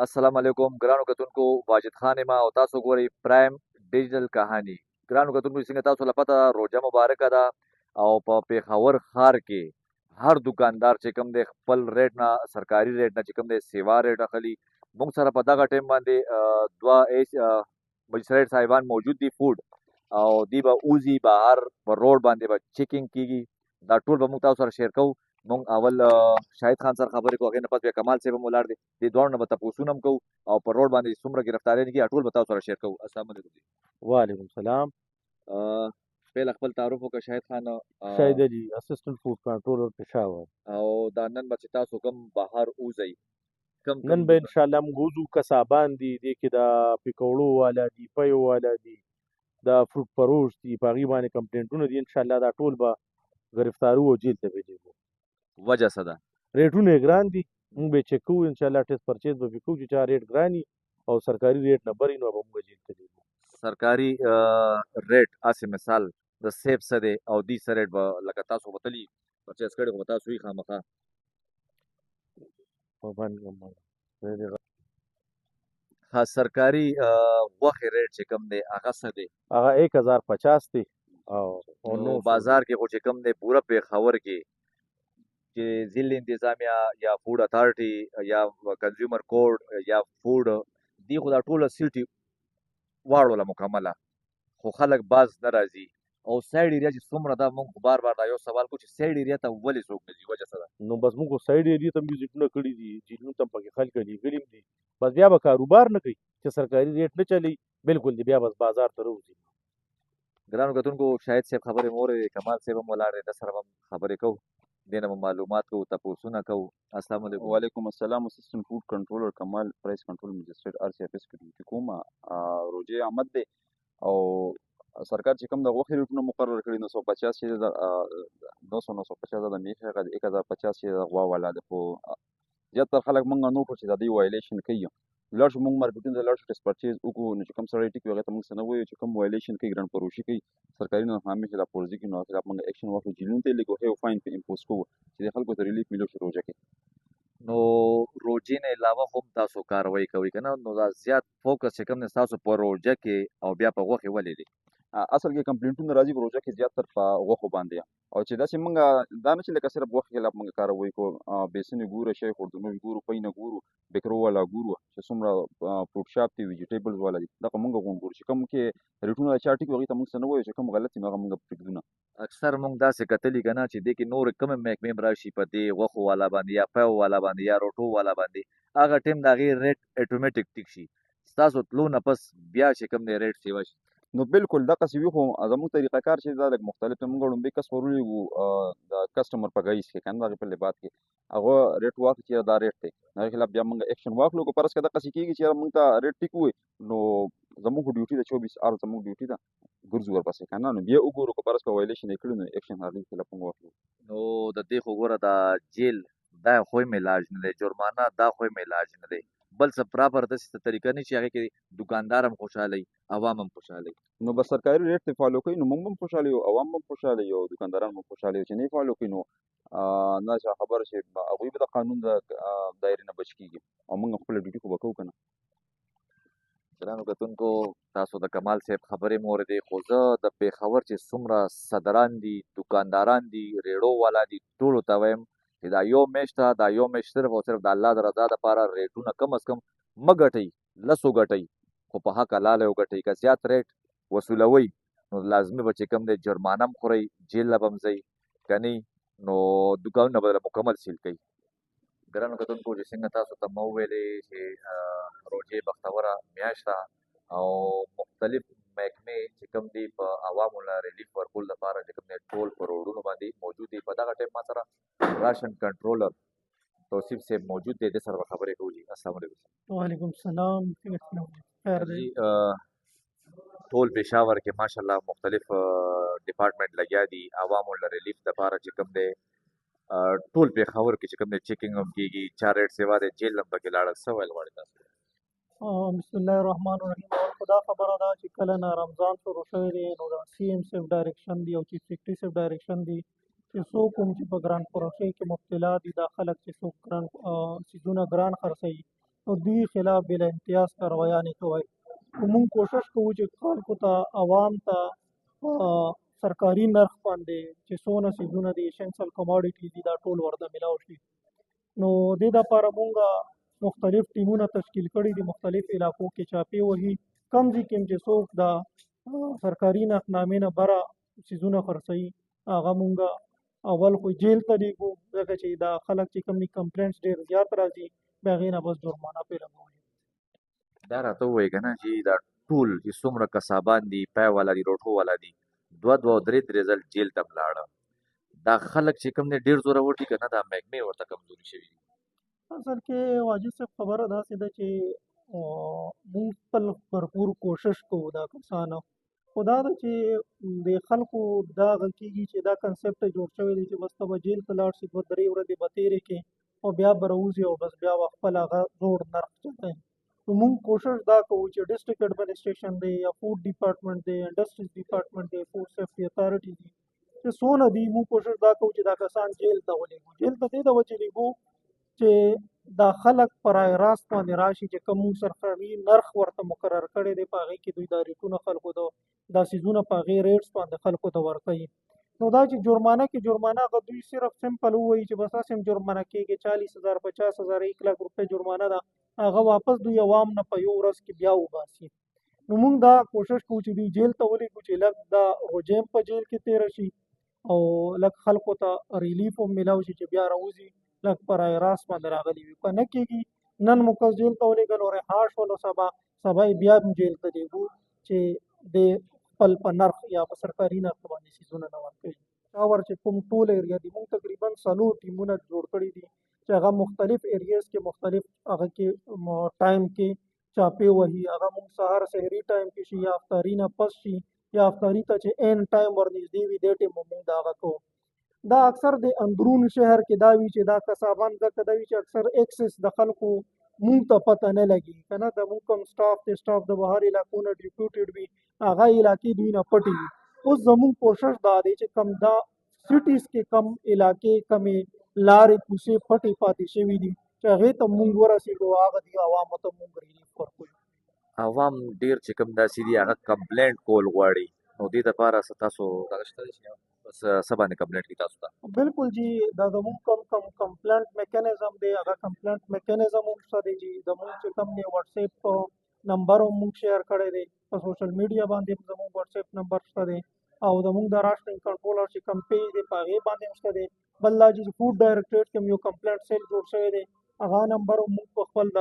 السلام علیکم ګرانو کتونکو واجد خان ما او تاسو ګورئ پرایم ډیجیټل کہانی ګرانو کتونکو څنګه تاسو لپاره روزه مبارکه ده او په پیښور ښار کې هر دکاندار چې کوم دی خپل ریټ نه سرکاري ریټ نه چې کوم دی سیوا ریټ اخلي موږ سره په دغه ټیم باندې دوه ایس مجسټریټ صاحبان موجود دي فوډ او دی به اوزي بهر په روډ باندې به چیکینګ کیږي دا ټول به موږ تاسو سره شیر کوو مونږ اول شاهد خان سره خبرې کوو هغې نه پس بیا کمال صاحب هم ولاړ دی دې دواړو نه به تپوسونه هم کوو او په روډ باندې څومره ګرفتاریان کېږي ټول به تاسو سره شیر کوو السلام علیکم وعلیکم السلام. پهله خپل تعارف وکړه شاهد خان شاهد علي اسسټنټ فوډ کنټرولر پېښور. او دا نن به چې تاسو کوم بهر وځئ نن به انشاءالله موږ وځو کسابان دي دې کې د پکوړو والا دي پیو والا دي د فروټ فروش دي په هغې باندې کمپلینټونه دي انشاءالله دا ټول به ګرفتارو او جیل ته به لیږو. وجه څه ده ریټونه یې ګران دي موږ به یې چک کوو انشاءالله ټیسټ پرچیز به پرې کوو چې چا ریټ ګران وي او سرکاري ریټ نه بر وي نو به موږ جیل ته لیږو. سرکاري ریټ هسې مثال د سیب څه دی او دې څه ریټ به لکه تاسو به تلي پرچیز کړی خو به تاسو وي خامخا ها سرکاري غوښې ریټ چې کوم دی هغه څه دی هغه 1050 دی او نو بازار کې خو چې کوم دی پوره پیښور کې چې ضلع انتظامیه یا فوډ اتھارټي یا کنزیومر کوډ یا فوډ دی خو دا ټوله سیټي واړوله مکمله خو خلک باز نه راځي او سایډ ایریا چې څومره ده موږ بار بار دا یو سوال کوو چې سایډ ایریا ته ولې څوک نه ځي وجه څه ده نو بس موږ سایډ ایریا ته وزټونه کړي دي جیلونو ته پکې خلک لیږلي دي بس بیا به کاروبار نه کوي چې سرکاري ریټ نه چلی بالکل دی بیا بس بازار ته راوځي. ګرانو کتونکو شاهد صاحب خبرې مورې کمال صاحب هم ولاړ دی ده سره هم خبرې کوو دې نه معلومات کوو تپوسونه کوو السلام علیکم وعلیکم السلام اسسټنټ فوډ کنټرولر کمال پرایس کنټرول مجسټریټ آر سی افیس کې ډیوټي کوم روجې احمد دی او سرکار چې کوم د غوښې ریټونه مقرر کړي 950 چې د 950 د میخه غد 1050 چې د غوا والا د خو زیاتره خلک مونږ نو چې د دې وایلیشن کوي لړ شو مونږ مارکیټینګ د لړ شو ټیسټ پرچیز وکړو نو چې کوم سړی ټیک وغه ته مونږ سره وایو چې کوم وایلیشن کوي ګران پروشي کوي سرکاري نه همیشه خلاف ورزي کوي نو خلاف مونږ اکشن واخلو جیلون ته لګو هیو فاین په امپوز کوو چې خلکو ته ریلیف ملو شي روزه کې نو روجې نه علاوه هم تاسو کاروایی کوي کنه نو دا زیات فوکس چې کوم نه تاسو په روجه کې او بیا په غوښه ولې دي اصل کې کمپلینټونه راځي روزه کې زیات تر په غوښو باندې او چې دا چې مونږ دا نه چې لکه صرف غوښه خلاف مونږ کاروي کو بیسن ګوره شي خورد نو ګورو پاینه ګورو بکرو والا ګورو چې څومره فروټ شاپ دی ویجیټیبلز والا دي دا مونږ غونډور چې کوم کې ریټونه چا ټیک وغه ته مونږ سره وایو چې کوم غلطي نه مونږ پکې اکثر مونږ داسې کتلی کنه چې دې کې نور کوم محکمې راشي په دې غوښو والا باندې یا پیو والا باندې یا روټو والا باندې هغه ټیم د هغې ریټ اټومیټیک ټیک شي ستاسو تلو نه پس بیا چې کوم دی ریټ سیوا شي نو بالکل دغه سی خو زموږ طریقه کار چې دا لږ مختلف موږ وړاندې کس ورولېږو د کسټمر په ګایز کې کنه دغه په لبات کې هغه ریټ واخلي چې دا ریټ دی هغه خلاف بیا موږ اکشن واخلو کو پرس کده قصې کېږي چې موږ ته ریټ ټیک وي نو زموږ ډیوټي د 24 اور زموږ ډیوټي دا ګرځو ورپسې کنه نو بیا وګورو کو پرس کو وایلیشن کړو نو اکشن هارلی خلاف موږ واخلو نو د دې خو ګوره دا جیل دا خو علاج نه دی جرمانه دا خو علاج نه دی بل څه پراپر داسې طریقه نه چې هغه کې دکاندار هم خوشاله وي عوام هم خوشاله وي نو بس سرکاري ریټ ته فالو کوي نو موږ هم خوشاله یو عوام هم خوشاله یو دکانداران هم خوشاله یو چې نه فالو کوي نو نه چې خبر شي هغه به د قانون د دایره نه بچ کیږي او موږ خپل ډیوټي خو وکړو کنه ګرانو کتونکو تاسو د کمال صاحب خبرې مورې خو زه د پیښور چې څومره صدران دي دکانداران دي ریړو والا دي ټولو ته وایم چې دا یو میاشت دا یو میاشت صرف او صرف د الله د رضا دپاره ریټونه کم از کم مه ګټئ لس وګټئ خو په حق حلاله وګټئ که زیات ریټ وصولوئ نو لازمي به چې کوم دی جرمانه هم خورئ جیل له به هم ځئ که نه نو دوکانونه به مکمل سیل کوي ګرانو کتونکو چې څنګه تاسو ته مو ویلې چې روژې بختوره میاشت ده او مختلف محکمې چې کوم دي په عوامو له ریلیف ورکولو لپاره چې کوم دی ټول په روډونو باندې موجود دي په دغه ټایم ما سره راشن کنټرولر توصیف صاحب موجود دی د سره به خبرې کوو جي السلام علیکم وعلیکم السلام خیر دی جی ټول پېښور کې ماشاءالله مختلف ډپارټمنټ لګیا دي عوامو له ریلیف لپاره چې کوم دی ټول پېښور کې چې کوم دی چیکینګ هم کېږي چا ریټ سیوا دی جیل هم پکې لاړل څه ویل غواړي تاسو بسم الله الرحمن الرحیم اول خدا خبره ده چې کله نه رمضان شروع شوی دی نو د سی ایم صاحب ډایرکشن دی او چیف سیکرټري صاحب ډایرکشن دی چې څوک هم چې په ګران فروشۍ کې مبتلا دي دا خلک چې څوک ګران څیزونه ګران خرڅوي نو دوی خلاف بلا امتیاز کارویانې کوي. موږ کوشش کوو چې خلکو ته عوام ته سرکاري نرخ باندې چې څونه څیزونه دي اسینشل کماډیټیز دي دا ټول ورته میلاو شي. نو دې دپاره مونږ مختلف ټیمونه تشکیل کړي دي مختلف علاقو کې چاپې وهي کم ځای کې چې څوک د سرکاري نرخنامې نه بره څیزونه خرڅوي هغه مونږ اول خو جیل ته لیږو ځکه چې دا خلک چې کوم دي کمپلینټس ډېر زیات راځي بیا هغې نه بس جرمانه پرې لګوي. دا راته ووایي که نه چې دا ټول چې څومره کسابان دي پای والا دي روټو والا دي 2 3 ځل جیل ته ولاړه دا خلک چې کوم دی ډېر زورور دي که نه دا محکمې ورته کمزوري شوي دي. اصل کې واجد صاحب خبره داسې ده چې موږ خپل بھرپور کوشش کوو دا کسانو خو دا ده چې د خلکو دا غږ کېږي چې دا کنسپټ جوړ شوی دی چې بس ته به جیل ته لاړ شي 2 3 ورځې به تېرې کړې او بیا به راوځي او بس بیا به خپل هغه زوړ نرخ چلوي. نو موږ کوشش دا کوو چې ډسټرکټ ایډمنسټریشن دی یا فوډ ډپارټمنټ دی انډسټریز ډپارټمنټ دی فوډ سیفټي اتھارټي دي چې څونه دي موږ کوشش دا کوو چې دا کسان جیل ته ولېږو. جیل ته دې د وجې لېږو چې دا خلک په رای راست باندې راشي چې کوم موږ سرکاري نرخ ورته مقرر کړی دی په هغې کې دوی دا ریټونه خلکو ته دا څیزونه په هغې ریټس باندې خلکو ته ورکوي. نو دا چې جرمانه کې جرمانه هغه دوی صرف سمپل ووایي چې بس هسې هم جرمانه کېږي 40,000 50,000 1 لک روپۍ جرمانه ده هغه واپس دوی عوام نه په یو ورځ کې بیا وباسي. نو موږ دا کوشش کوو چې دوی جیل ته ولېږو چې لږ دا روژه په جیل کې تېره شي او لږ خلکو ته ریلیف هم میلاو شي چې بیا راوځي لږ په رای راست باندې راغلي وي. که نه کېږي نن مو کس جیل ته ولېږل او رها شول او سبا یې بیا هم جیل ته لېږو چې د خپل په نرخ یا په سرکاري نرخ باندې څیزونه نه ورکوي. شاور چې کوم ټول ایریا دي موږ تقریبا 4 ټیمونه جوړ کړي دي چې هغه مختلف ایریاز کې مختلف هغه کې ټایم کې چاپې وهي هغه موږ سهار سحري ټایم کې شي یا افطاري نه پس شي یا افطاري ته چې این ټایم ورنږدې وي دې ټایم موږ دا هغه کوو. دا اکثر د اندرون شهر کې دا وي چې دا کسابان ځکه دا وي چې اکثر ایکسس د خلکو مونږ ته پته نه لګي که نه د مونږ کوم سټاف دی سټاف د بهر علاقو نه ډیپیوټډ وي هغه علاقې دوی نه پټې وي. اوس زمونږ کوشش دا دی چې کم دا سټیز کې کم علاقې کمې لارې کوڅې پټې پاتې شوي دي چې هغې ته مونږ ورسېږو هغه دي عوامو ته مونږ ریلیف ورکوو. عوام ډېر چې کوم داسې دي هغه کمپلینټ کول غواړي نو دې دپاره څه تاسو دغه شته دی چې بس څه باندې کمپلینټ کوي تاسو ته؟ بالکل جی دا زموږ کوم کمپلینټ میکانیزم دی هغه کمپلینټ میکانیزم هم شته دی چې زموږ چې کوم دی واتس اپ نمبر هم موږ شیر کړی دی په سوشل میډیا باندې هم زموږ واتس اپ نمبر شته دی او زموږ د راشننګ کنټرولر چې کوم پیج دی په هغې باندې هم شته دی. بل دا چې فوډ ډایرکټریټ کې هم یو کمپلینټ سیل جوړ شوی دی هغه نمبر هم موږ په خپل د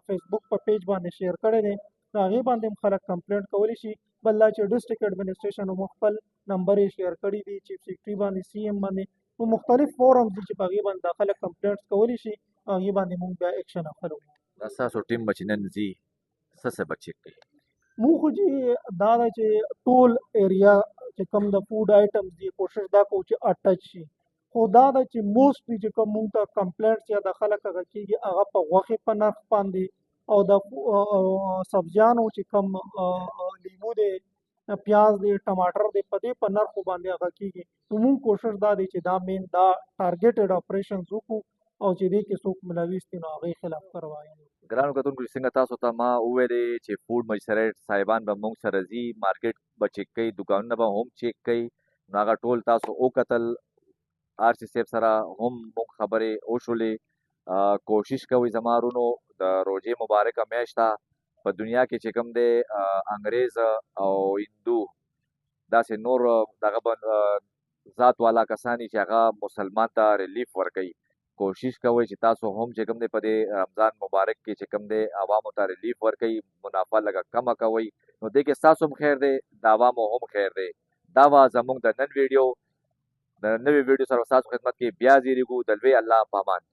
فیسبوک په پیج باندې شیر کړی دی هغې باندې هم خلک کمپلینټ کولی شي. بل دا چې ډسټرکټ ایډمنسټریشن هم خپل نمبر یې شیر کړي دي چیف سیکرټري باندې سی ایم باندې نو مختلف فورمز دي چې په هغې باندې دا خلک کمپلینټس کولی شي هغې باندې موږ بیا ایکشن اخلو. دا ستاسو ټیم به چې نن ځي څه به چیک کوي؟ موږ خو چې دا ده چې ټول ایریا چې کوم د فوډ آیټمز دي کوشش دا کوو چې اټچ شي خو دا ده چې موسټلی چې کوم موږ ته کمپلینټس یا د خلک هغه کېږي هغه په غوښې په نرخ باندې او د سبزیانو چې کوم لیمو دی پیاز دی ټماټر دی په دې په نرخو باندې هغه کېږي. نو موږ کوشش دا دی چې دا مین دا ټارګیټډ اپریشنز وکړو او چې دې کې څوک ملوث دي نو هغې خلاف کاروایي. ګرانو کتونکو چې څنګه تاسو ته ما وویلې چې فوډ مجسټریټ صاحبان به موږ سره ځي مارکیټ به چیک کوي دکانونه به هم چیک کوي نو هغه ټول تاسو وکتل آر سی صاحب سره هم موږ خبرې وشولې. کوشش کوئ زما ورونو د روژې مبارکه میاشت ده په دنیا کې چې کوم دی انګریز او هندو داسې نور دغه ذات والا کسان چې هغه مسلمان ته ریلیف ورکوي کوشش کوئ چې تاسو هم چې کوم دی په دې رمضان مبارک کې چې کوم دی عوامو ته ریلیف ورکوي منافع لږه کمه کوئ نو دې کې ستاسو هم خیر دی د عوامو هم خیر دی. دا وه زموږ د نن ویډیو د نوې ویډیو سره ستاسو خدمت کې بیا حاضرېږو د لوی الله په امان.